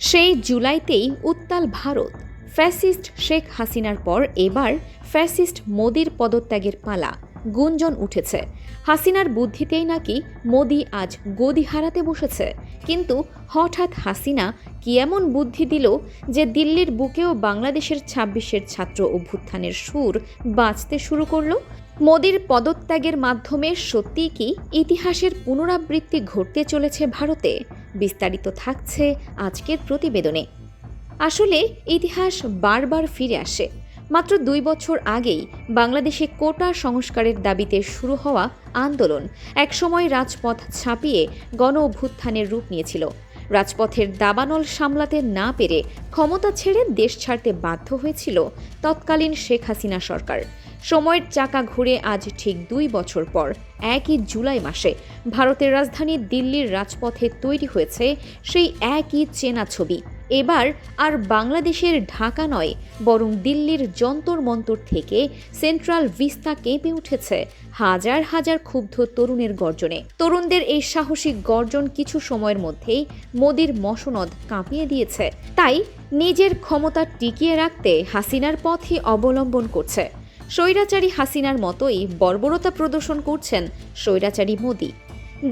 সেই জুলাইতেই উত্তাল ভারত। ফ্যাসিস্ট শেখ হাসিনার পর এবার ফ্যাসিস্ট মোদির পদত্যাগের পালা। গুঞ্জন উঠেছে হাসিনার বুদ্ধিতেই নাকি মোদি আজ গদি হারাতে বসেছে। কিন্তু হঠাৎ হাসিনা কি এমন বুদ্ধি দিল যে দিল্লির বুকেও বাংলাদেশের ২৬-এর ছাত্র অভ্যুত্থানের সুর বাজতে শুরু করলো। মোদির পদত্যাগের মাধ্যমে সত্যিই কি ইতিহাসের পুনরাবৃত্তি ঘটতে চলেছে ভারতে? বিস্তারিত থাকছে আজকের প্রতিবেদনে। আসলে ইতিহাস বারবার ফিরে আসে। মাত্র ২ বছর আগেই বাংলাদেশে কোটা সংস্কারের দাবিতে শুরু হওয়া আন্দোলন একসময় রাজপথ ছাপিয়ে গণ অভ্যুত্থানের রূপ নিয়েছিল। রাজপথের দাবানল সামলাতে না পেরে ক্ষমতা ছেড়ে দেশ ছাড়তে বাধ্য হয়েছিল তৎকালীন শেখ হাসিনা সরকার। সময়ের চাকা ঘুরে আজ ঠিক ২ বছর পর ১ই জুলাই মাসে ভারতের রাজধানী দিল্লির রাজপথে তৈরি হয়েছে সেই একই চেনা ছবি। এবার আর বাংলাদেশের ঢাকা নয়, বরং দিল্লির যন্তর মন্তর থেকে সেন্ট্রাল ভিস্তা কেঁপে উঠেছে হাজার হাজার ক্ষুব্ধ তরুণের গর্জনে। তরুণদের এই সাহসী গর্জন কিছু সময়ের মধ্যেই মোদির মসনদ কাঁপিয়ে দিয়েছে। তাই নিজের ক্ষমতা টিকিয়ে রাখতে হাসিনার পথই অবলম্বন করছে। স্বৈরাচারী হাসিনার মতোই বর্বরতা প্রদর্শন করছেন স্বৈরাচারী মোদি।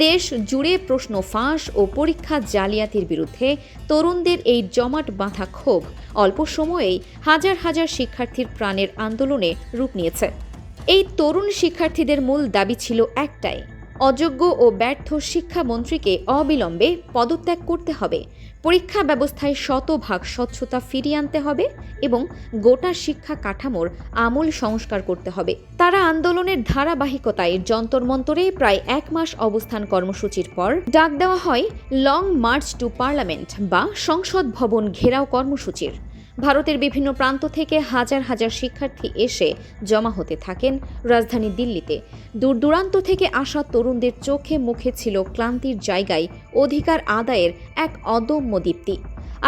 দেশ জুড়ে প্রশ্ন ফাঁস ও পরীক্ষা জালিয়াতির বিরুদ্ধে তরুণদের এই জমাট বাঁধা ক্ষোভ অল্প সময়েই হাজার হাজার শিক্ষার্থীর প্রাণের আন্দোলনে রূপ নিয়েছে। এই তরুণ শিক্ষার্থীদের মূল দাবি ছিল একটাই, অযোগ্য ও ব্যর্থ শিক্ষামন্ত্রীকে অবিলম্বে পদত্যাগ করতে হবে, পরীক্ষা ব্যবস্থায় শতভাগ স্বচ্ছতা ফিরিয়ে আনতে হবে এবং গোটা শিক্ষা কাঠামোর আমূল সংস্কার করতে হবে। তারা আন্দোলনের ধারাবাহিকতায় যন্তর মন্তরে প্রায় ১ মাস অবস্থান কর্মসূচির পর ডাক দেওয়া হয় লং মার্চ টু পার্লামেন্ট বা সংসদ ভবন ঘেরাও কর্মসূচির। ভারতের বিভিন্ন প্রান্ত থেকে হাজার হাজার শিক্ষার্থী এসে জমা হতে থাকেন রাজধানী দিল্লিতে। দূর দূরান্ত থেকে আসা তরুণদের চোখে মুখে ছিল ক্লান্তির জায়গায় অধিকার আদায়ের এক অদম্য দীপ্তি।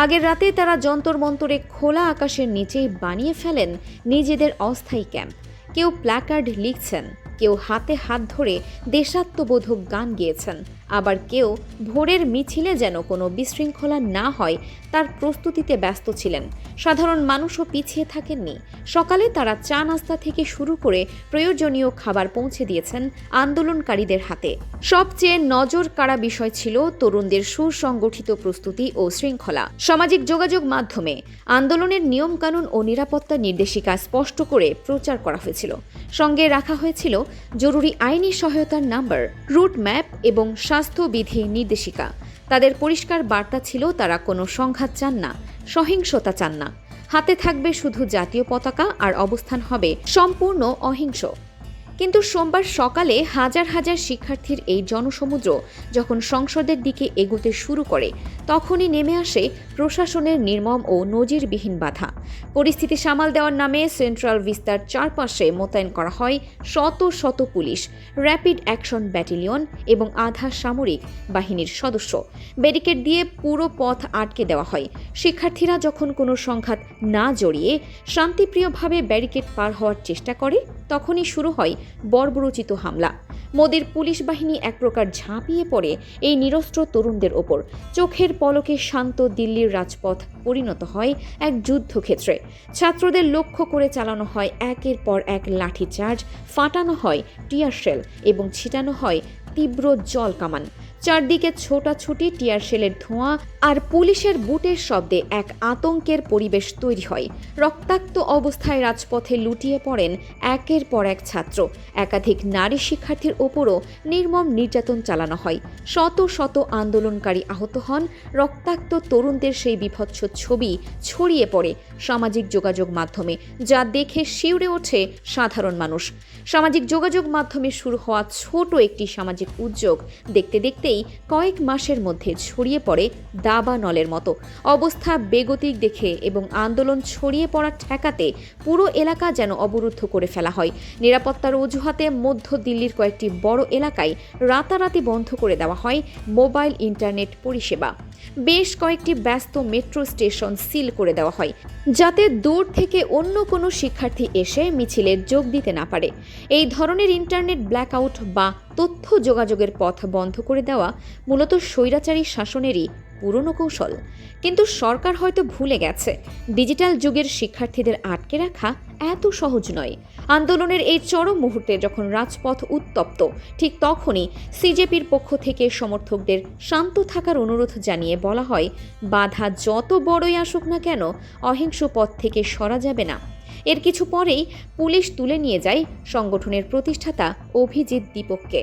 আগের রাতে তারা যন্তর মন্তরে খোলা আকাশের নিচেই বানিয়ে ফেলেন নিজেদের অস্থায়ী ক্যাম্প। কেউ প্ল্যাকার্ড লিখছেন, কেউ হাতে হাত ধরে দেশাত্মবোধক গান গেয়েছেন, আবার কেউ ভোরের মিছিলে যেন কোনো বিশৃঙ্খলা না হয় তার প্রস্তুতিতে ব্যস্ত ছিলেন। সাধারণ মানুষও পিছিয়ে থাকেননি। সকালে তারা চা নাস্তা থেকে শুরু করে প্রয়োজনীয় খাবার পৌঁছে দিয়েছেন আন্দোলনকারীদের হাতে। সবচেয়ে নজর কাড়া বিষয় ছিল তরুণদের সুসংগঠিত প্রস্তুতি ও শৃঙ্খলা। সামাজিক যোগাযোগ মাধ্যমে আন্দোলনের নিয়মকানুন ও নিরাপত্তা নির্দেশিকা স্পষ্ট করে প্রচার করা হয়েছিল। সঙ্গে রাখা হয়েছিল জরুরি আইনি সহায়তার নাম্বার, রুট ম্যাপ এবং স্বাস্থ্যবিধি নির্দেশিকা। তাদের পরিষ্কার বার্তা ছিল তারা কোনো সংঘাত চান না, সহিংসতা চান না। হাতে থাকবে শুধু জাতীয় পতাকা আর অবস্থান হবে সম্পূর্ণ অহিংস। কিন্তু সোমবার সকালে হাজার হাজার শিক্ষার্থীর এই জনসমুদ্র যখন সংসদের দিকে এগোতে শুরু করে, তখনই নেমে আসে প্রশাসনের নির্মম ও নজিরবিহীন বাধা। পরিস্থিতি সামাল দেওয়ার নামে সেন্ট্রাল ভিস্তার চারপাশে মোতায়েন করা হয় শত শত পুলিশ, র্যাপিড অ্যাকশন ব্যাটালিয়ন এবং আধা সামরিক বাহিনীর সদস্য। ব্যারিকেড দিয়ে পুরো পথ আটকে দেওয়া হয়। শিক্ষার্থীরা যখন কোনো সংঘাত না জড়িয়ে শান্তিপ্রিয়ভাবে ব্যারিকেড পার হওয়ার চেষ্টা করে, তখনই শুরু হয় বর্বরোচিত হামলা। মোদির পুলিশ বাহিনী এক প্রকার ঝাঁপিয়ে পড়ে এই নিরস্ত্র তরুণদের ওপর। চোখের পলকে শান্ত দিল্লির রাজপথ পরিণত হয় এক যুদ্ধক্ষেত্রে। ছাত্রদের লক্ষ্য করে চালানো হয় একের পর এক লাঠিচার্জ, ফাটানো হয় টিয়ার শেল এবং ছিটানো হয় তীব্র জল কামান। চারদিকে ছোটাছুটি, টিয়ার শেলের ধোঁয়া আর পুলিশের বুটের শব্দে এক আতঙ্কের পরিবেশ তৈরি হয়। রক্তাক্ত অবস্থায় রাজপথে লুটিয়ে পড়েন একের পর এক ছাত্র। একাধিক নারী শিক্ষার্থীর ওপরও নির্মম নির্যাতন চালানো হয়। শত শত আন্দোলনকারী আহত হন। রক্তাক্ত তরুণদের সেই বিভৎস ছবি ছড়িয়ে পড়ে সামাজিক যোগাযোগ মাধ্যমে, যা দেখে শিউরে ওঠে সাধারণ মানুষ। সামাজিক যোগাযোগ মাধ্যমে শুরু হওয়া ছোট একটি সামাজিক উদ্যোগ দেখতে দেখতেই কয়েক মাসের মধ্যে ছড়িয়ে পড়ে দাবানলের মতো। অবস্থা বেগতিক দেখে এবং আন্দোলন ছড়িয়ে পড়া ঠেকাতে পুরো এলাকা যেন অবরুদ্ধ করে ফেলা হয়। নিরাপত্তার অজুহাতে মধ্য দিল্লির কয়েকটি বড় এলাকায় রাতারাতি বন্ধ করে দেওয়া হয় মোবাইল ইন্টারনেট পরিষেবা। বেশ কয়েকটি ব্যস্ত মেট্রো স্টেশন সিল করে দেওয়া হয়, যাতে দূর থেকে অন্য কোনো শিক্ষার্থী এসে মিছিলে যোগ দিতে না পারে। এই ধরনের ইন্টারনেট ব্ল্যাকআউট বা তথ্য যোগাযোগের পথ বন্ধ করে দেওয়া মূলত স্বৈরাচারী শাসনেরই পুরনো কৌশল। কিন্তু সরকার হয়তো ভুলে গেছে, ডিজিটাল যুগের শিক্ষার্থীদের আটকে রাখা এত সহজ নয়। আন্দোলনের এই চরম মুহূর্তে যখন রাজপথ উত্তপ্ত, ঠিক তখনই সিজেপির পক্ষ থেকে সমর্থকদের শান্ত থাকার অনুরোধ জানিয়ে বলা হয়, বাধা যত বড়ই আসুক না কেন, অহিংস পথ থেকে সরা যাবে না। এর কিছু পরেই পুলিশ তুলে নিয়ে যায় সংগঠনের প্রতিষ্ঠাতা অভিজিৎ দীপককে।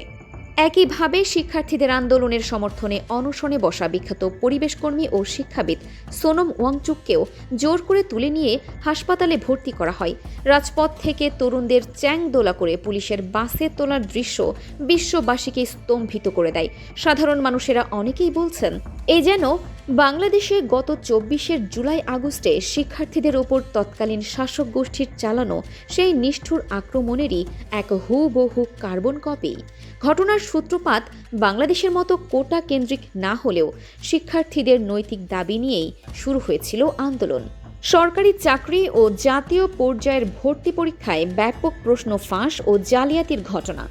একইভাবে শিক্ষার্থীদের আন্দোলনের সমর্থনে অনশনে বসা বিখ্যাত পরিবেশকর্মী ও শিক্ষাবিদ সোনম ওয়াংচুককেও জোর করে তুলে নিয়ে হাসপাতালে ভর্তি করা হয়। রাজপথ থেকে তরুণদের চ্যাংদোলা করে পুলিশের বাসে তোলার দৃশ্য বিশ্ববাসীকে স্তম্ভিত করে দেয়। সাধারণ মানুষেরা অনেকেই বলছেন, এই যেন বাংলাদেশে গত ২৪ জুলাই আগস্টে শিক্ষার্থীদের ওপর তৎকালীন শাসক গোষ্ঠীর চালানো সেই নিষ্ঠুর আক্রমণেরই এক হুবহু কার্বন কপি। ঘটনার সূত্রপাত বাংলাদেশের মতো কোটা কেন্দ্রিক না হলেও শিক্ষার্থীদের নৈতিক দাবি নিয়েই শুরু হয়েছিল আন্দোলন। সরকারি চাকরি ও জাতীয় পর্যায়ের ভর্তি পরীক্ষায় ব্যাপক প্রশ্ন ফাঁস ও জালিয়াতির ঘটনা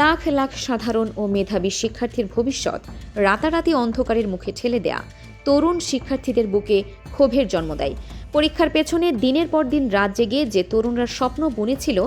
লাখ লাখ সাধারণ ও মেধাবী শিক্ষার্থীর ভবিষ্যৎ রাতারাতি অন্ধকারের মুখে ঠেলে দেয়া তরুণ শিক্ষার্থীদের বুকে ক্ষোভের জন্ম দেয়। পরীক্ষার পেছনে দিনের পর দিন রাত জেগে যে তরুণরা স্বপ্ন বুনেছিল,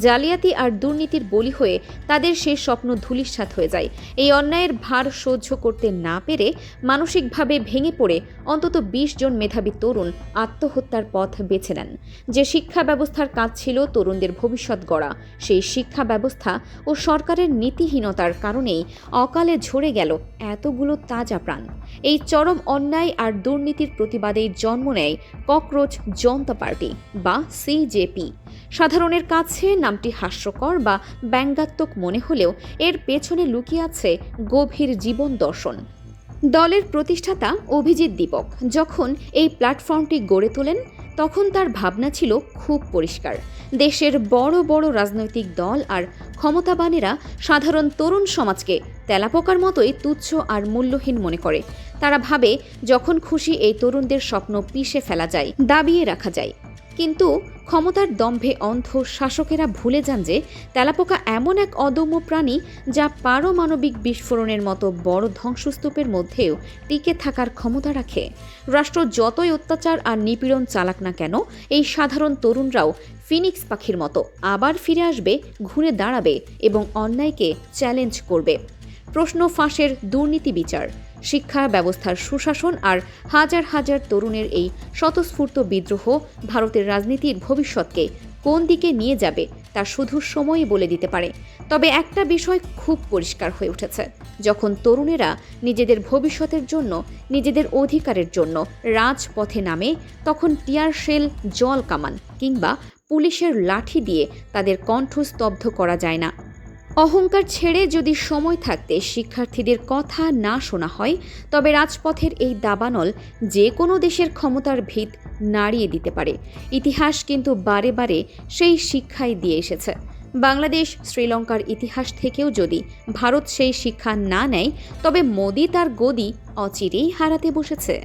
জালিয়াতি আর দুর্নীতির বলি হয়ে তাদের সেই স্বপ্ন ধূলিসাৎ হয়ে যায়। এই অন্যায়ের ভার সহ্য করতে না পেরে মানসিকভাবে ভেঙে পড়ে অন্তত ২০ জন মেধাবী তরুণ আত্মহত্যার পথ বেছে নেন। যে শিক্ষা ব্যবস্থার কাজ ছিল তরুণদের ভবিষ্যৎ গড়া, সেই শিক্ষা ব্যবস্থা ও সরকারের নীতিহীনতার কারণেই অকালে ঝরে গেল এতগুলো তাজা প্রাণ। এই চরম অন্যায় আর দুর্নীতির প্রতিবাদেই জন্ম নেয় ককরোচ জনতা পার্টি বা সিজেপি। সাধারণের কাছে নামটি হাস্যকর বা ব্যঙ্গাত্মক মনে হলেও এর পেছনে লুকিয়ে আছে গভীর জীবন দর্শন। দলের প্রতিষ্ঠাতা অভিজিৎ দীপক যখন এই প্ল্যাটফর্মটি গড়ে তোলেন, তখন তার ভাবনা ছিল খুব পরিষ্কার। দেশের বড় বড় রাজনৈতিক দল আর ক্ষমতাবানেরা সাধারণ তরুণ সমাজকে তেলাপোকার মতোই তুচ্ছ আর মূল্যহীন মনে করে। তারা ভাবে যখন খুশি এই তরুণদের স্বপ্ন পিষে ফেলা যায়, দাবিয়ে রাখা যায়। কিন্তু ক্ষমতার দম্ভে অন্ধ শাসকেরা ভুলে যান যে তেলাপোকা এমন এক অদম্য প্রাণী যা পারমাণবিক বিস্ফোরণের মতো বড় ধ্বংসস্তূপের মধ্যেও টিকে থাকার ক্ষমতা রাখে। রাষ্ট্র যতই অত্যাচার আর নিপীড়ন চালাক না কেন, এই সাধারণ তরুণরাও ফিনিক্স পাখির মতো আবার ফিরে আসবে, ঘুরে দাঁড়াবে এবং অন্যায়কে চ্যালেঞ্জ করবে। প্রশ্ন ফাঁসের দুর্নীতি বিচার, শিক্ষা ব্যবস্থার সুশাসন আর হাজার হাজার তরুণের এই স্বতঃস্ফূর্ত বিদ্রোহ ভারতের রাজনীতির ভবিষ্যৎকে কোন দিকে নিয়ে যাবে তা শুধু সময়ই বলে দিতে পারে। তবে একটা বিষয় খুব পরিষ্কার হয়ে উঠেছে, যখন তরুণেরা নিজেদের ভবিষ্যতের জন্য, নিজেদের অধিকারের জন্য রাজপথে নামে, তখন টিয়ার শেল, জল কামান কিংবা পুলিশের লাঠি দিয়ে তাদের কণ্ঠ স্তব্ধ করা যায় না। অহংকার ছেড়ে যদি সময় থাকতে শিক্ষার্থীদের কথা না শোনা হয়, তবে রাজপথের এই দাবানল যে কোনো দেশের ক্ষমতার ভিত নাড়িয়ে দিতে পারে। ইতিহাস কিন্তু বারে বারে সেই শিক্ষাই দিয়ে এসেছে। বাংলাদেশ, শ্রীলঙ্কার ইতিহাস থেকেও যদি ভারত সেই শিক্ষা না নেয়, তবে মোদি তার গদি অচিরেই হারাতে বসেছে।